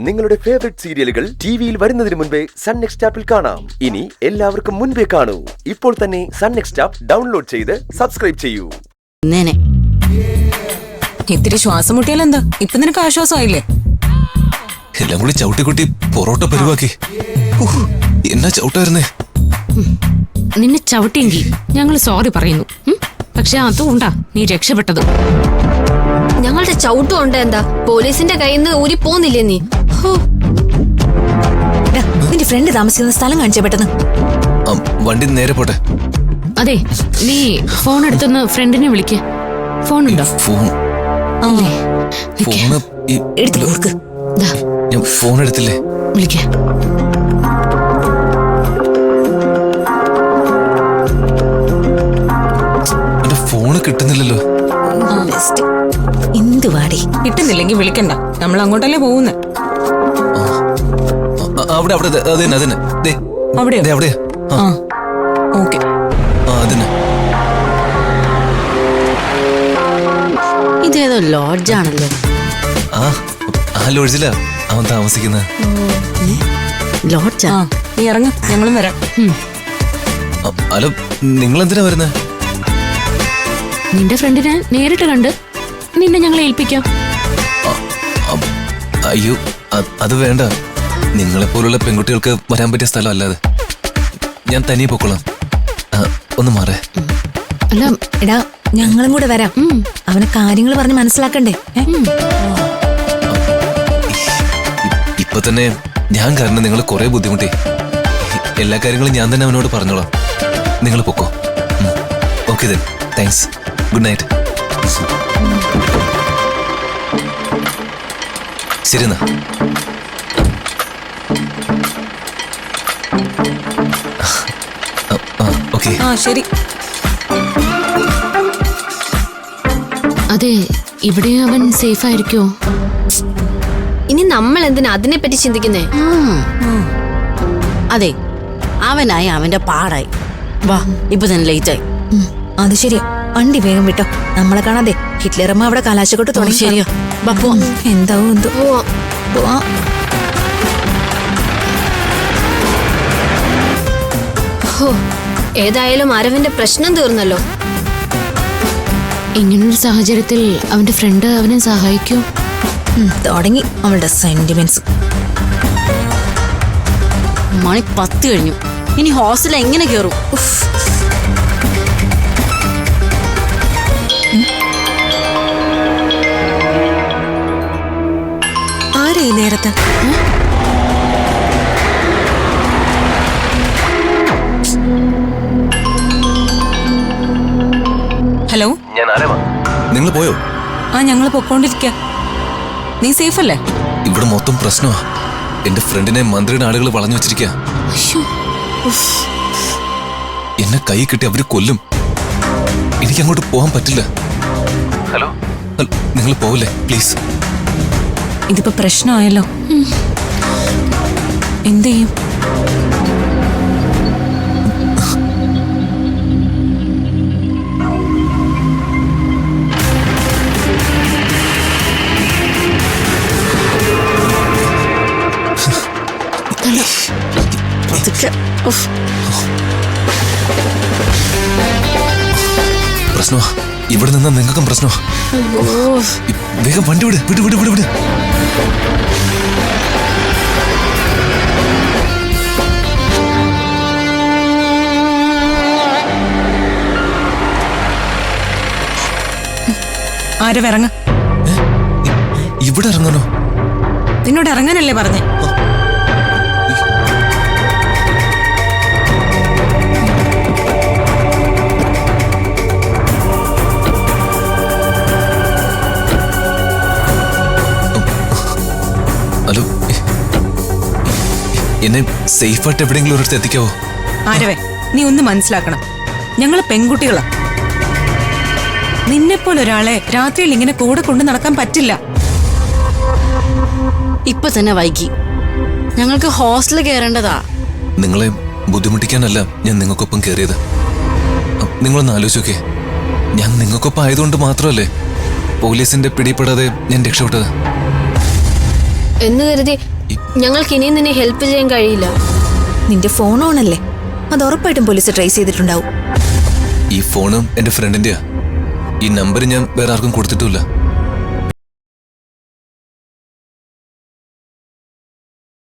നിങ്ങളുടെ ഫേവറേറ്റ് സീരിയലുകൾ ടിവിയിൽ വരുന്നതിന് മുൻപേ സൺ നെക്സ്റ്റ് ആപ്പിൽ കാണാം. ഇനി എല്ലാവർക്കും മുൻപേ കാണൂ. ഇപ്പോൾ തന്നെ സൺ നെക്സ്റ്റ് ആപ്പ് ഡൗൺലോഡ് ചെയ്ത് സബ്സ്ക്രൈബ് ചെയ്യൂ. ഇത്തിരി ശ്വാസം മുട്ടിയാലെന്താ? ഇപ്പൊ നിനക്ക് ആശ്വാസമായില്ലേ? എല്ലാം കൂടി ചവിട്ടിക്കുട്ടി പൊറോട്ട പരിവാക്കി. എന്നാ ചവിട്ടായിരുന്നേ. നിന്നെ ചവിട്ടിയെങ്കിൽ ഞങ്ങൾ സോറി പറയുന്നു. പക്ഷെ അതുകൊണ്ടാ നീ രക്ഷപ്പെട്ടത്. ഞങ്ങളുടെ ചവിട്ടും ഉണ്ട്. എന്താ പോലീസിന്റെ കയ്യിൽ നിന്ന് ഊരി പോന്നില്ലേ നീ? നിന്റെ ഫ്രണ്ട് താമസിക്കുന്ന സ്ഥലം കാണിച്ച പെട്ടെന്ന്. വണ്ടി നേരെ പോട്ടെ. അതെ, നീ ഫോൺ എടുത്തൊന്ന് ഫ്രണ്ടിനെ വിളിക്ക. ഫോണുണ്ടോ? ഞാൻ ഫോൺ എടുത്തില്ലേ. വിളിക്ക. എന്റെ ഫോണ് കിട്ടുന്നില്ലല്ലോ. എന്തുവാടി? കിട്ടുന്നില്ലെങ്കിൽ വിളിക്കണ്ട, നമ്മൾ അങ്ങോട്ടല്ലേ പോകുന്നേ. അവിടെ അവിടെ അതന്നെ അതന്നെ. അവിടെയോ? അവിടെയാ. ഓക്കെ. അതന്നെ. ഇതേതോ ലോഡ്ജാണല്ലോ. ആ ലോഡ്ജിലാ അവൻ താമസിക്കുന്ന. ലോഡ്ജാ? നീ ഇറങ്ങ, ഞങ്ങളും വരാം. ഹലോ, നിങ്ങളെന്തിനാ വരുന്നേ? നിന്റെ ഫ്രണ്ടിനെ നേരിട്ട് കണ്ട് നിന്നെ ഞങ്ങളെ ഏൽപ്പിക്കാം. അയ്യോ, അത് വേണ്ട. നിങ്ങളെപ്പോലുള്ള പെൺകുട്ടികൾക്ക് വരാൻ പറ്റിയ സ്ഥലം അല്ലാതെ. ഞാൻ തനിയെ പൊക്കോളാം. ഒന്ന് മാറേ. അല്ല എടാ, ഞങ്ങളും കൂടെ വരാം. അവനെ കാര്യങ്ങൾ പറഞ്ഞ് മനസ്സിലാക്കണ്ടേ? ഇപ്പൊ തന്നെ ഞാൻ കാരണം നിങ്ങൾ കുറെ ബുദ്ധിമുട്ടി. എല്ലാ കാര്യങ്ങളും ഞാൻ തന്നെ അവനോട് പറഞ്ഞോളാം. നിങ്ങൾ പൊക്കോ. Okay then, thanks. Good night. ശരി എന്നാ. ഓക്കെ. ശരി. അതെ, ഇവിടെ അവൻ സേഫ് ആയിരിക്കോ? ഇനി നമ്മൾ എന്തിനാ അതിനെപ്പറ്റി ചിന്തിക്കുന്നേ? അതെ, അവനായി അവന്റെ പാടായി. വാ, ഇപ്പൊ തന്നെ ലേറ്റ് ആയി. അത് ശരിയാ. വണ്ടി വേഗം വിട്ടോ. നമ്മളെ കാണാതെ ഹിറ്റ്ലറമ്മ അവിടെ കലാശക്കൊട്ട് തുടങ്ങി. ശരിയോ? വാ പോവാം. എന്താവോ എന്തോ. പോവാ. ഏതായാലും അരവിന്റെ പ്രശ്നം തീർന്നല്ലോ. ഇങ്ങനൊരു സാഹചര്യത്തിൽ അവന്റെ ഫ്രണ്ട് അവനെ സഹായിക്കൂ? തുടങ്ങി അവളുടെ സെന്റിമെന്റ്സ്. മണി 10 കഴിഞ്ഞു. ഇനി ഹോസ്റ്റലിൽ എങ്ങനെ കേറും? ആരാ ഈ നേരത്ത്? ഹലോ, നിങ്ങൾ പോയോ? ഞങ്ങൾ പൊക്കോണ്ടിരിക്ക. നീ സേഫ് അല്ലേ? ഇവിടെ മൊത്തം പ്രശ്നമാ. എന്റെ ഫ്രണ്ടിനെ മന്ത്രിയുടെ ആളുകൾ വളഞ്ഞു വെച്ചിരിക്കുക. എന്നെ കൈ കിട്ടി അവര് കൊല്ലും. എനിക്ക് അങ്ങോട്ട് പോകാൻ പറ്റില്ല. ഹലോ, നിങ്ങൾ പോവില്ലേ പ്ലീസ്? ഇതിപ്പോ പ്രശ്നമായല്ലോ. എന്ത് ചെയ്യും? പ്രശ്നമാ. ഇവിടെ നിന്നാ നിങ്ങൾക്കും പ്രശ്നമാ. വേഗം വണ്ടി വിട്. വിട് വിട് വിട് വിട്. ആരും ഇറങ്ങ. ഇവിടെ ഇറങ്ങാനോ? നിന്നോട് ഇറങ്ങാനല്ലേ പറഞ്ഞേ? ഹലോ, എന്നെ സേഫായിട്ട് എവിടെയെങ്കിലും ഒരിടത്ത് എത്തിക്കാവോ? ആരവേ, നീ ഒന്ന് മനസ്സിലാക്കണം. ഞങ്ങള് പെൺകുട്ടികളാ. നിന്നെപ്പോലെ ഒരാളെ രാത്രിയിൽ ഇങ്ങനെ കൂടെ കൊണ്ട് നടക്കാൻ പറ്റില്ല. ഇപ്പൊ തന്നെ വൈകി. ഞങ്ങൾക്ക് ഹോസ്റ്റലിൽ കയറേണ്ടതാ. നിങ്ങളെ ബുദ്ധിമുട്ടിക്കാനല്ല ഞാൻ നിങ്ങൾക്കൊപ്പം കയറിയത്. നിങ്ങളൊന്ന് ആലോചിച്ചോക്കെ. ഞാൻ നിങ്ങൾക്കൊപ്പം ആയതുകൊണ്ട് മാത്രമല്ലേ പോലീസിന്റെ പിടിപ്പെടാതെ ഞാൻ രക്ഷപ്പെട്ടത്. എന്ന് കരുതി ഞങ്ങൾക്ക് ഇനിയും നിന്നെ ഹെൽപ്പ് ചെയ്യാൻ കഴിയില്ല. നിന്റെ ഫോൺ ഓണല്ലേ, അത് ഉറപ്പായിട്ടും പോലീസ് ട്രേസ് ചെയ്തിട്ടുണ്ടാവും. ഈ ഫോണും എന്റെ ഫ്രണ്ടിന്റെയാ. ഈ നമ്പർ ഞാൻ വേറെ ആർക്കും കൊടുത്തിട്ടുമില്ല.